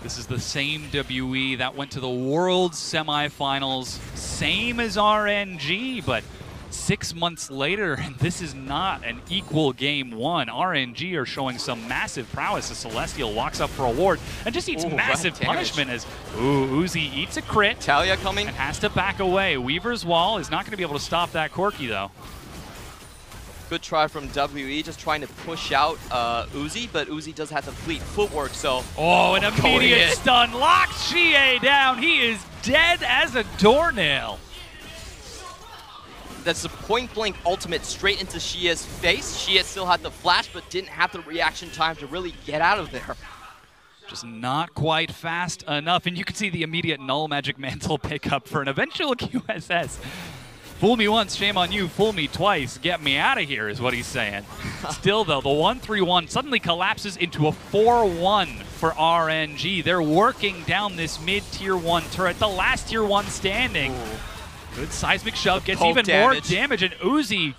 This is the same WE that went to the World Semifinals, same as RNG, but 6 months later, and this is not an equal game one. RNG are showing some massive prowess as Celestial walks up for a ward and just eats massive punishment as Uzi eats a crit. Taliyah coming. And has to back away. Weaver's Wall is not going to be able to stop that Corki, though. Good try from WE, just trying to push out Uzi, but Uzi does have the fleet footwork, so... Oh, an immediate stun locks xiye down. He is dead as a doornail. That's a point-blank ultimate straight into xiye's face. Xiye still had the flash, but didn't have the reaction time to really get out of there. Just not quite fast enough. And you can see the immediate Null Magic Mantle pickup for an eventual QSS. Fool me once, shame on you. Fool me twice, get me out of here is what he's saying. Still, though, the 1-3-1 suddenly collapses into a 4-1 for RNG. They're working down this mid-tier 1 turret, the last tier 1 standing. Ooh. Good seismic shove, gets even more damage, and Uzi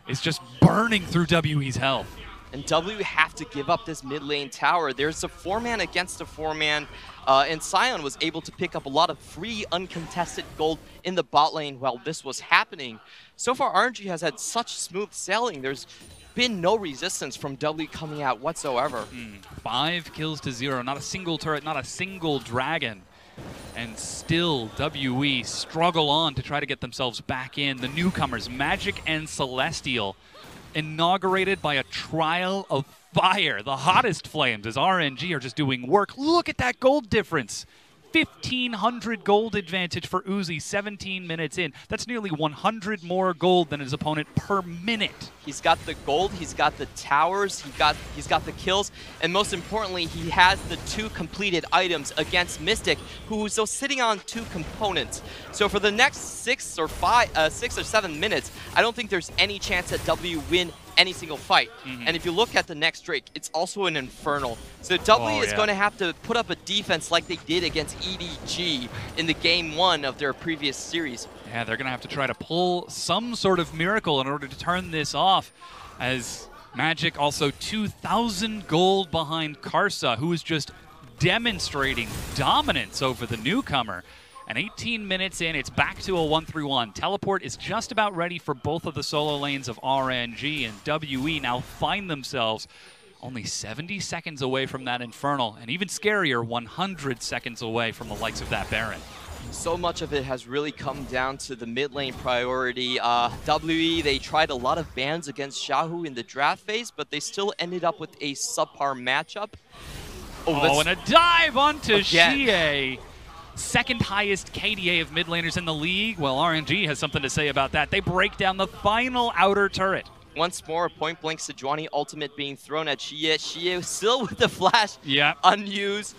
is just burning through WE's health. And W have to give up this mid lane tower. There's a 4-man against a 4-man, and Sion was able to pick up a lot of free, uncontested gold in the bot lane while this was happening. So far, RNG has had such smooth sailing. There's been no resistance from W coming out whatsoever. 5 kills to 0, not a single turret, not a single dragon. And still, WE struggle on to try to get themselves back in. The newcomers, Magic and Celestial, inaugurated by a trial of fire. The hottest flames as RNG are just doing work. Look at that gold difference. 1,500 gold advantage for Uzi 17 minutes in. That's nearly 100 more gold than his opponent per minute. He's got the gold, he's got the towers, he's got the kills, and most importantly, he has the 2 completed items against Mystic, who's still sitting on 2 components. So for the next 6 or 7 minutes, I don't think there's any chance that W win any single fight. And if you look at the next Drake, it's also an Infernal. So W is going to have to put up a defense like they did against EDG in the game 1 of their previous series. Yeah, they're going to have to try to pull some sort of miracle in order to turn this off, as Magic also 2,000 gold behind Karsa, who is just demonstrating dominance over the newcomer. And 18 minutes in, it's back to a 1-3-1. Teleport is just about ready for both of the solo lanes of RNG, and WE now find themselves only 70 seconds away from that Infernal, and even scarier, 100 seconds away from the likes of that Baron. So much of it has really come down to the mid lane priority. WE, they tried a lot of bans against Xiaohu in the draft phase, but they still ended up with a subpar matchup. Oh, and a dive onto xiye. Second highest KDA of mid laners in the league. Well, RNG has something to say about that. They break down the final outer turret. Once more, point-blank Sejuani ultimate being thrown at xiye. xiye still with the flash unused.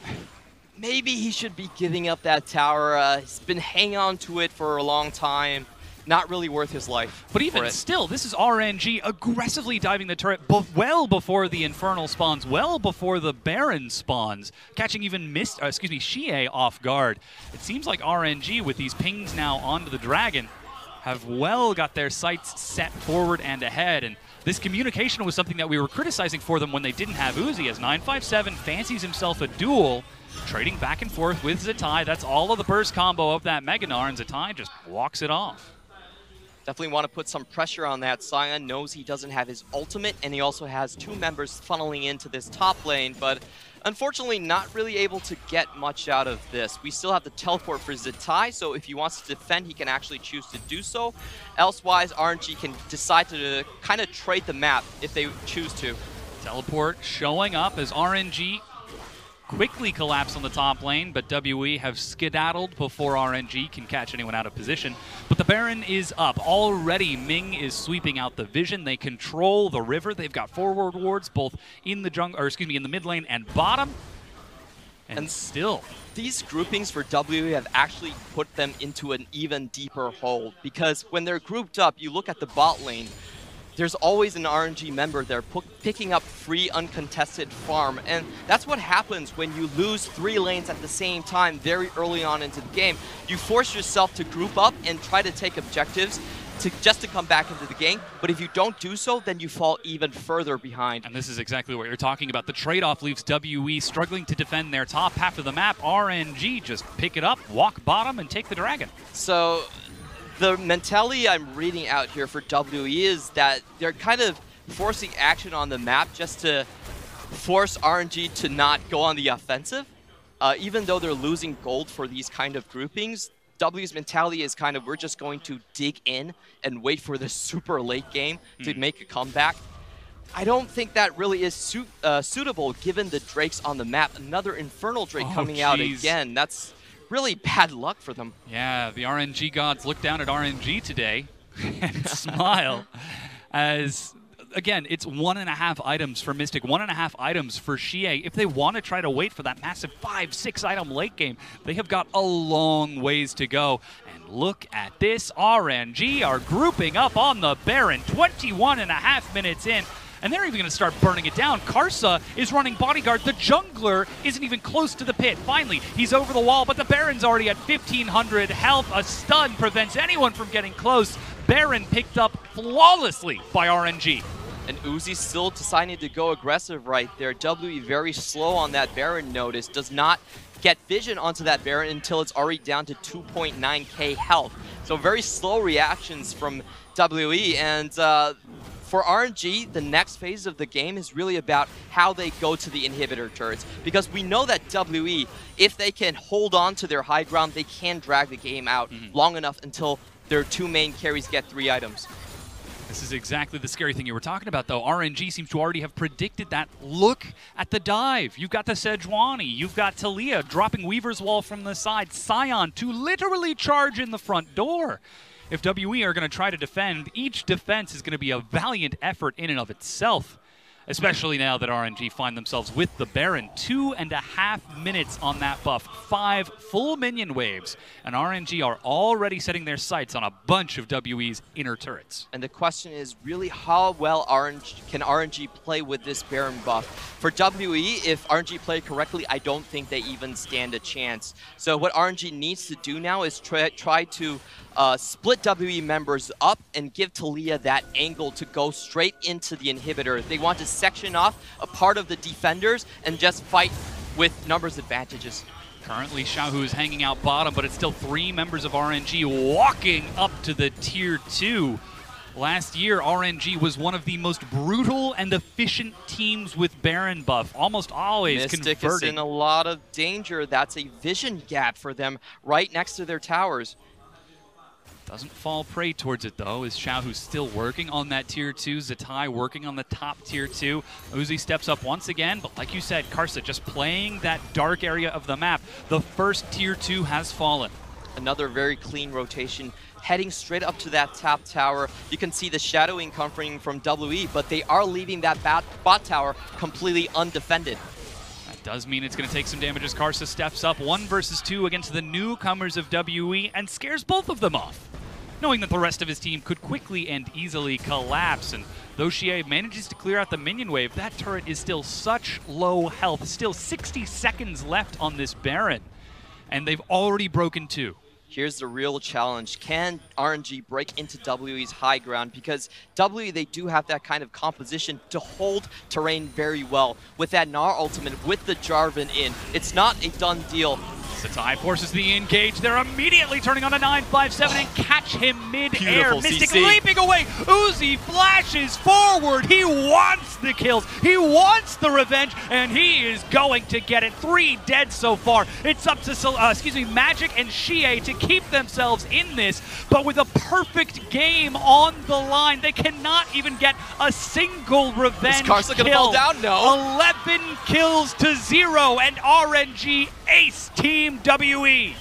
Maybe he should be giving up that tower. He's been hanging on to it for a long time. Not really worth his life. But even still, this is RNG aggressively diving the turret well before the Infernal spawns, well before the Baron spawns, catching even xiye off guard. It seems like RNG, with these pings now onto the Dragon, have well got their sights set forward and ahead. And this communication was something that we were criticizing for them when they didn't have Uzi, as 957 fancies himself a duel, trading back and forth with Zatai. That's all of the burst combo of that Mega Gnar, and Zatai just walks it off. Definitely want to put some pressure on that. Sion knows he doesn't have his ultimate, and he also has 2 members funneling into this top lane, but unfortunately not really able to get much out of this. We still have the teleport for Zatai, so if he wants to defend, he can actually choose to do so. Elsewise, RNG can decide to kind of trade the map if they choose to. Teleport showing up as RNG quickly collapse on the top lane, but WE have skedaddled before RNG can catch anyone out of position. But the Baron is up. Already, Ming is sweeping out the vision. They control the river. They've got forward wards both in the jungle, or excuse me, in the mid lane and bottom. And still, these groupings for WE have actually put them into an even deeper hole, because when they're grouped up, you look at the bot lane, there's always an RNG member there picking up free uncontested farm, and that's what happens when you lose 3 lanes at the same time very early on into the game. You force yourself to group up and try to take objectives just to come back into the game, but if you don't do so, then you fall even further behind. And this is exactly what you're talking about. The trade-off leaves WE struggling to defend their top half of the map. RNG just pick it up, walk bottom, and take the dragon. So the mentality I'm reading out here for WE is that they're kind of forcing action on the map just to force RNG to not go on the offensive. Even though they're losing gold for these kind of groupings, W's mentality is kind of, we're just going to dig in and wait for the super late game to make a comeback. I don't think that really is suitable given the Drakes on the map. Another Infernal Drake coming out again. That's really bad luck for them. Yeah, the RNG gods look down at RNG today and smile as, again, it's 1.5 items for Mystic, 1.5 items for xiye. If they want to try to wait for that massive 5-6 item late game, they have got a long ways to go. And look at this, RNG are grouping up on the Baron, 21.5 minutes in. And they're even going to start burning it down. Karsa is running bodyguard. The jungler isn't even close to the pit. Finally, he's over the wall, but the Baron's already at 1,500 health. A stun prevents anyone from getting close. Baron picked up flawlessly by RNG. And Uzi still deciding to go aggressive right there. WE very slow on that Baron notice. Does not get vision onto that Baron until it's already down to 2.9k health. So very slow reactions from WE. And for RNG, the next phase of the game is really about how they go to the inhibitor turrets. Because we know that WE, if they can hold on to their high ground, they can drag the game out long enough until their 2 main carries get 3 items. This is exactly the scary thing you were talking about, though. RNG seems to already have predicted that. Look at the dive. You've got the Sejuani. You've got Taliyah dropping Weaver's Wall from the side. Sion to literally charge in the front door. If WE are going to try to defend, each defense is going to be a valiant effort in and of itself. Especially now that RNG find themselves with the Baron. 2.5 minutes on that buff. 5 full minion waves. And RNG are already setting their sights on a bunch of WE's inner turrets. And the question is really how well can RNG play with this Baron buff. For WE, if RNG play correctly, I don't think they even stand a chance. So what RNG needs to do now is try to split WE members up and give Taliyah that angle to go straight into the inhibitor. They want to section off a part of the defenders and just fight with numbers advantages. Currently, Xiaohu is hanging out bottom, but it's still 3 members of RNG walking up to the tier 2. Last year, RNG was one of the most brutal and efficient teams with Baron buff, almost always Mystic converting. is in a lot of danger. That's a vision gap for them right next to their towers. Doesn't fall prey towards it, though, as Xiaohu's still working on that tier 2. Zatai working on the top tier 2. Uzi steps up once again, but like you said, Karsa just playing that dark area of the map. The first tier 2 has fallen. Another very clean rotation, heading straight up to that top tower. You can see the shadowing coming from WE, but they are leaving that bot tower completely undefended. Does mean it's going to take some damage as Karsa steps up 1 versus 2 against the newcomers of WE and scares both of them off, knowing that the rest of his team could quickly and easily collapse. And though xiye manages to clear out the minion wave, that turret is still such low health. Still 60 seconds left on this Baron, and they've already broken 2. Here's the real challenge. Can RNG break into WE's high ground? Because WE, they do have that kind of composition to hold terrain very well. With that Gnar ultimate, with the Jarvan in, it's not a done deal. Satai forces the engage. They're immediately turning on a 957 and catch him mid-air. Beautiful Mystic CC. leaping away. Uzi flashes forward. He wants the kills. He wants the revenge, and he is going to get it. 3 dead so far. It's up to Magic and xiye to keep themselves in this, but with a perfect game on the line, they cannot even get a single revenge Is Karsa gonna fall down? No. 11 kills to 0, and RNG ace Team WE.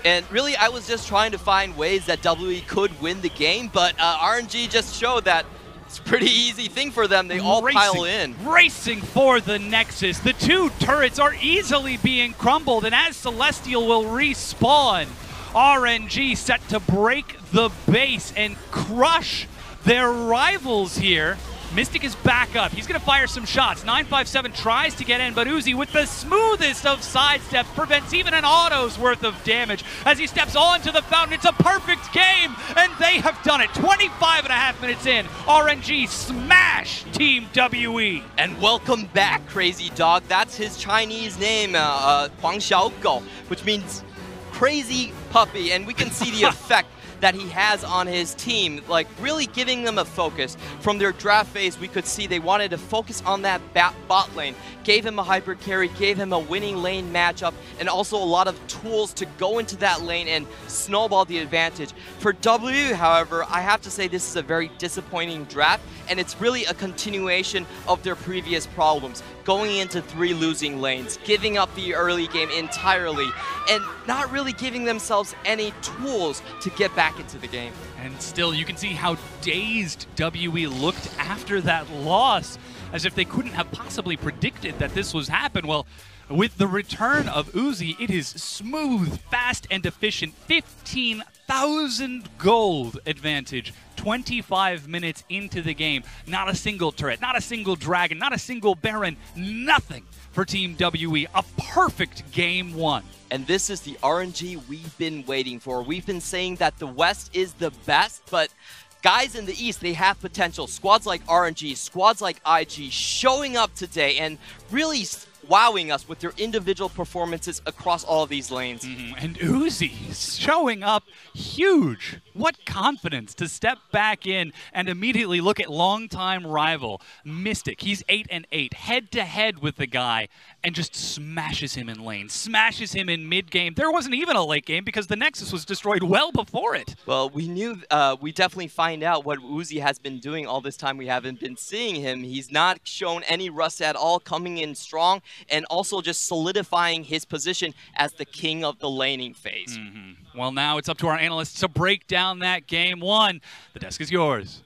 And really, I was just trying to find ways that WE could win the game, but RNG just showed that it's a pretty easy thing for them. They all pile in. Racing for the Nexus. The 2 turrets are easily being crumbled, and as Celestial will respawn, RNG set to break the base and crush their rivals here. Mystic is back up. He's going to fire some shots. 957 tries to get in, but Uzi, with the smoothest of sidesteps, prevents even an auto's worth of damage as he steps onto the fountain. It's a perfect game, and they have done it. 25.5 minutes in, RNG smash Team WE. And welcome back, Crazy Dog. That's his Chinese name, Huang Xiaogou, which means crazy puppy, and we can see the effect that he has on his team, like really giving them a focus. From their draft phase, we could see they wanted to focus on that bot lane, gave him a hyper carry, gave him a winning lane matchup, and also a lot of tools to go into that lane and snowball the advantage. For W, however, I have to say this is a very disappointing draft, and it's really a continuation of their previous problems. Going into 3 losing lanes, giving up the early game entirely, and not really giving themselves any tools to get back into the game. And still, you can see how dazed WE looked after that loss, as if they couldn't have possibly predicted that this was happen. Well, with the return of Uzi, it is smooth, fast, and efficient. 15,000 gold advantage. 25 minutes into the game. Not a single turret, not a single dragon, not a single baron, nothing for Team WE. A perfect game 1. And this is the RNG we've been waiting for. We've been saying that the West is the best, but guys in the East, they have potential. Squads like RNG, squads like IG showing up today and really wowing us with their individual performances across all of these lanes. And Uzi showing up huge. What confidence to step back in and immediately look at longtime rival Mystic. He's 8-8, head-to-head with the guy, and just smashes him in lane, smashes him in mid-game. There wasn't even a late game because the Nexus was destroyed well before it. Well, we knew, we definitely find out what Uzi has been doing all this time we haven't been seeing him. He's not shown any rust at all, coming in strong, and also just solidifying his position as the king of the laning phase. Well, now it's up to our analysts to break down that game 1. The desk is yours.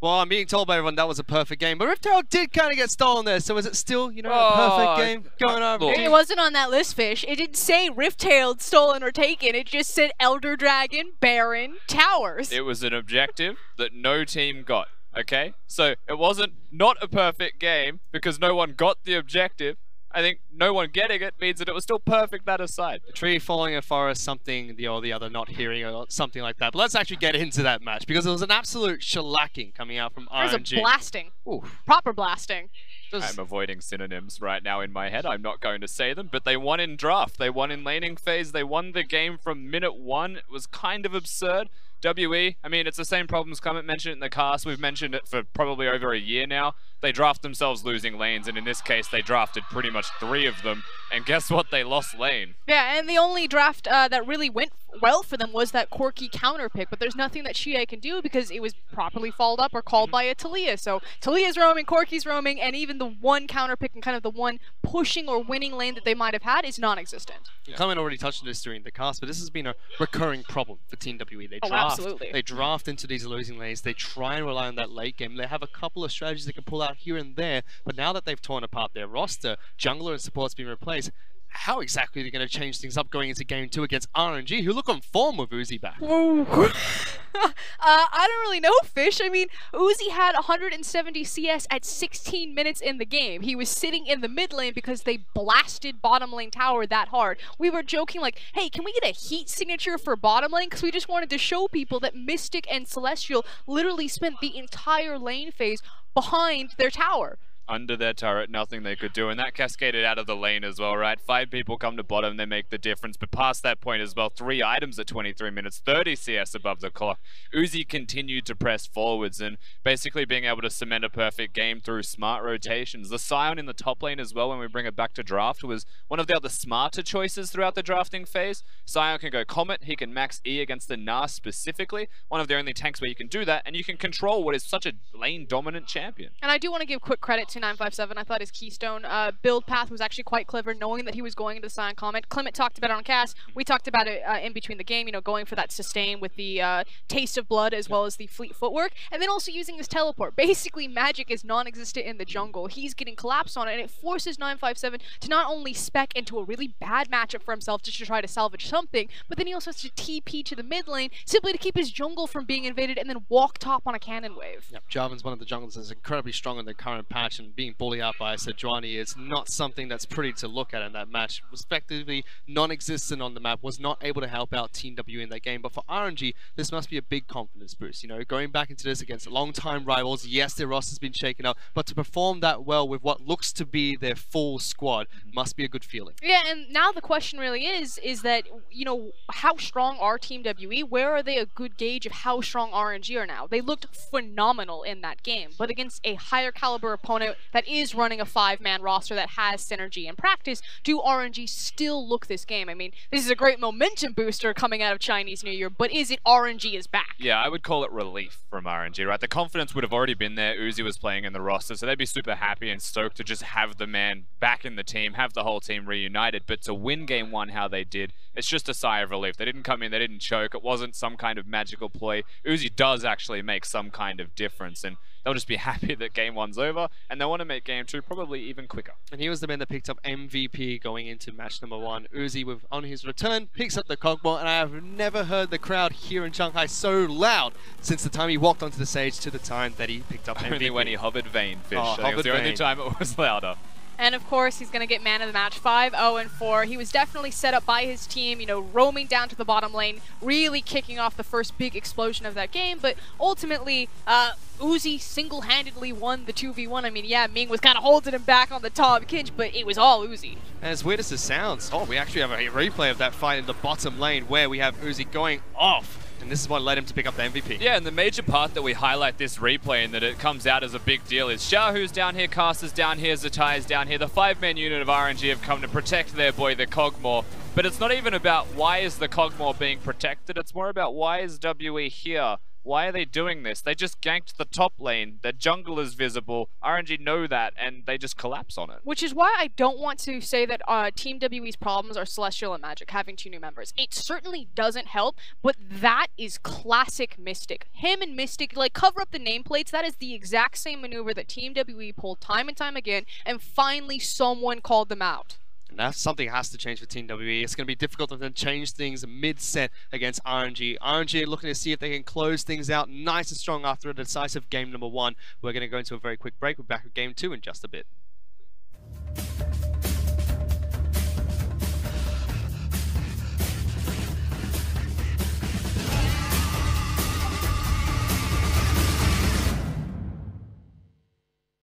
Well, I'm being told by everyone that was a perfect game, but Riftail did kind of get stolen there, so is it still, you know, a perfect game going over? It wasn't on that list, Fish. It didn't say Riftail stolen or taken. It just said Elder Dragon, Baron, Towers. It was an objective that no team got, okay? So it wasn't not a perfect game because no one got the objective. I think no one getting it means that it was still perfect, that aside. A tree falling a forest, something the other not hearing, or something like that. But let's actually get into that match, because it was an absolute shellacking coming out from RNG. There's a blasting. Ooh. Proper blasting. I'm avoiding synonyms right now in my head. I'm not going to say them, but they won in draft. They won in laning phase. They won the game from minute 1. It was kind of absurd. WE, I mean, it's the same problems Clement mentioned in the cast. We've mentioned it for probably over a year now. They draft themselves losing lanes, and in this case, they drafted pretty much 3 of them. And guess what? They lost lane. Yeah, and the only draft that really went well for them was that Corki counter pick, but there's nothing that xiye can do because it was properly followed up or called by a Taliyah. So Taliyah's roaming, Corki's roaming, and even the one counter pick and kind of the one pushing or winning lane that they might have had is non-existent. Yeah. Clement already touched on this during the cast, but this has been a recurring problem for Team WE. They draft into these losing lanes. They try and rely on that late game. They have a couple of strategies they can pull out here and there, but now that they've torn apart their roster, jungler and support's been replaced. How exactly are they going to change things up going into game 2 against RNG, who look on form with Uzi back? I don't really know, Fish. I mean, Uzi had 170 CS at 16 minutes in the game. He was sitting in the mid lane because they blasted bottom lane tower that hard. We were joking like, hey, can we get a heat signature for bottom lane? Because we just wanted to show people that Mystic and Celestial literally spent the entire lane phase behind their tower. under their turret, nothing they could do. And that cascaded out of the lane as well, right? 5 people come to bottom, they make the difference. But past that point as well, 3 items at 23 minutes, 30 CS above the clock. Uzi continued to press forwards and basically being able to cement a perfect game through smart rotations. The Sion in the top lane as well, when we bring it back to draft, was one of the other smarter choices throughout the drafting phase. Sion can go Comet, he can max E against the Gnar specifically. One of the only tanks where you can do that, and you can control what is such a lane-dominant champion. And I do want to give quick credit to 957. I thought his Keystone build path was actually quite clever, knowing that he was going into the Sion Comet. Clement talked about it on cast. We talked about it in between the game, you know, going for that sustain with the taste of blood as well as the fleet footwork, and then also using his teleport. Basically, magic is non-existent in the jungle. He's getting collapsed on it, and it forces 957 to not only spec into a really bad matchup for himself just to try to salvage something, but then he also has to TP to the mid lane simply to keep his jungle from being invaded and then walk top on a cannon wave. Yep, Jarvan's one of the junglers that's incredibly strong in the current patch, and being bullied out by Sejuani is not something that's pretty to look at in that match. Was effectively non-existent on the map, was not able to help out Team W in that game, but for RNG, this must be a big confidence boost. You know, going back into this against long-time rivals, yes, their roster's been shaken up, but to perform that well with what looks to be their full squad must be a good feeling. Yeah, and now the question really is that, you know, how strong are Team WE? Where are they a good gauge of how strong RNG are now? They looked phenomenal in that game, but against a higher caliber opponent that is running a 5-man roster that has synergy and practice, do RNG still look this game? I mean, this is a great momentum booster coming out of Chinese New Year, but is it RNG is back? Yeah, I would call it relief from RNG, right? The confidence would have already been there. Uzi was playing in the roster, so they'd be super happy and stoked to just have the man back in the team, have the whole team reunited. But to win game 1 how they did, it's just a sigh of relief. They didn't come in, they didn't choke. It wasn't some kind of magical play. Uzi does actually make some kind of difference, and they'll just be happy that game 1's over, and they want to make game 2 probably even quicker. And he was the man that picked up MVP going into match number 1. Uzi, on his return, picks up the Kog'Maw, and I have never heard the crowd here in Shanghai so loud since the time he walked onto the stage to the time that he picked up MVP. Only when he hovered Vanefish. Oh, I think it was the only time it was louder. And of course, he's going to get man of the match, 5-0-4. He was definitely set up by his team, you know, roaming down to the bottom lane, really kicking off the first big explosion of that game. But ultimately, Uzi single-handedly won the 2v1. I mean, yeah, Ming was kind of holding him back on the top Kench, but it was all Uzi. And as weird as this sounds, we actually have a replay of that fight in the bottom lane where we have Uzi going off. And this is what led him to pick up the MVP. Yeah, and the major part that we highlight this replay and that it comes out as a big deal is Xiaohu's down here, Karsa's down here, Zatai's down here. The 5-man unit of RNG have come to protect their boy, the Kog'Maw. But it's not even about why is the Kog'Maw being protected, it's more about why is WE here? Why are they doing this? They just ganked the top lane. Their jungle is visible. RNG know that, and they just collapse on it. Which is why I don't want to say that Team WE's problems are Celestial and Magic, having 2 new members. It certainly doesn't help, but that is classic Mystic. Him and Mystic, like, cover up the nameplates. That is the exact same maneuver that Team WE pulled time and time again, and finally someone called them out. And that's something that has to change for Team WE. It's going to be difficult to then change things mid-set against RNG. RNG looking to see if they can close things out nice and strong after a decisive game number 1. We're going to go into a very quick break. We're back with game 2 in just a bit.